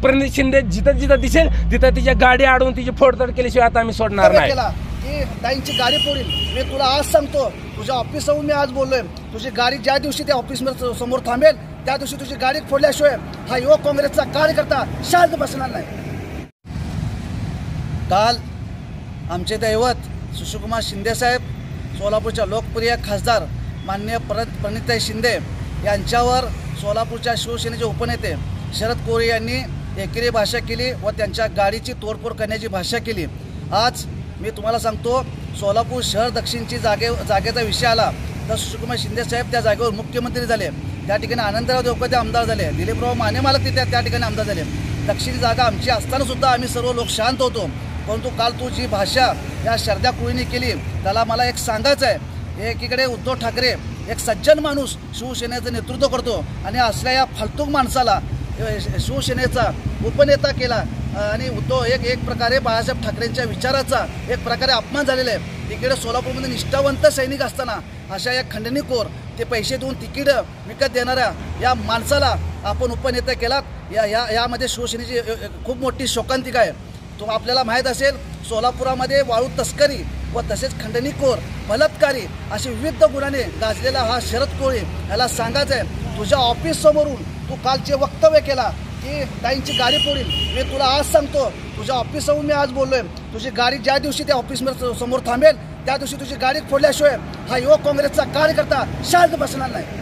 प्रणित शिंदे जिथं जिथं दिसेल तिथं तिच्या गाडी अडवून तिची फोडतोड केल्याशिवाय आता आम्ही सोडणार नाही की ताईंची गाडी फोडील। मी तुला आज सांगतो, तुझ्या ऑफिस जाऊन मी आज बोललोय, तुझी गाडी ज्या दिवशी त्या ऑफिस समोर थांबेल त्या दिवशी तुझी गाडी फोडल्याशिवाय हा युवक काँग्रेसचा कार्यकर्ता शांत बसणार नाही। काल आमचे दैवत सुशीलकुमार शिंदे साहेब, सोलापूरच्या लोकप्रिय खासदार माननीय प्रणिताई शिंदे यांच्यावर सोलापूरच्या शिवसेनेचे उपनेते शरद कोळी यांनी एकेरी भाषा केली व त्यांच्या गाडीची तोडफोड करण्याची भाषा केली। आज मी तुम्हाला सांगतो, सोलापूर शहर दक्षिणची जागेचा विषय आला तर सुशीलकुमार शिंदे साहेब त्या जागेवर मुख्यमंत्री झाले, त्या ठिकाणी आनंदराव देवकर आमदार झाले, दिलीपराव माने मालक त्या ठिकाणी आमदार झाले। दक्षिण जागा आमची असताना सुद्धा आम्ही सर्व लोक शांत होतो, परंतु काल तू जी भाषा या शरद्या कोळीने केली त्याला मला एक सांगायचं आहे। एकीकडे उद्धव ठाकरे एक सज्जन माणूस शिवसेनेचं नेतृत्व करतो आणि असल्या या फालतूक माणसाला शिवसेनेचा उपनेता केला आणि उद्धव एक प्रकारे बाळासाहेब ठाकरेंच्या विचाराचा एक प्रकारे अपमान झालेला आहे। तिकडे सोलापूरमध्ये निष्ठावंत सैनिक असताना अशा या खंडणीखोर ते पैसे देऊन तिकीट विकत देणाऱ्या या माणसाला आपण उपनेता केलात। यामध्ये शिवसेनेची खूप मोठी शोकांतिका आहे। तो आपल्याला माहीत असेल, सोलापुरामध्ये वाळू तस्करी व तसेच खंडणीखोर बलात्कारी असे विविध गुन्ह्याने गाजलेला हा शरद कोळी याला सांगायचं आहे, तुझ्या ऑफिस समोरून तू कालचे वक्तव्य केला की ताईंची गाडी फोडील। मी तुला आज सांगतो, तुझ्या ऑफिस जाऊन मी आज बोललोय, तुझी गाडी ज्या दिवशी त्या ऑफिस समोर थांबेल त्या दिवशी तुझी गाडी फोडल्याशिवाय हा युवक काँग्रेसचा कार्यकर्ता शांत बसणार नाही।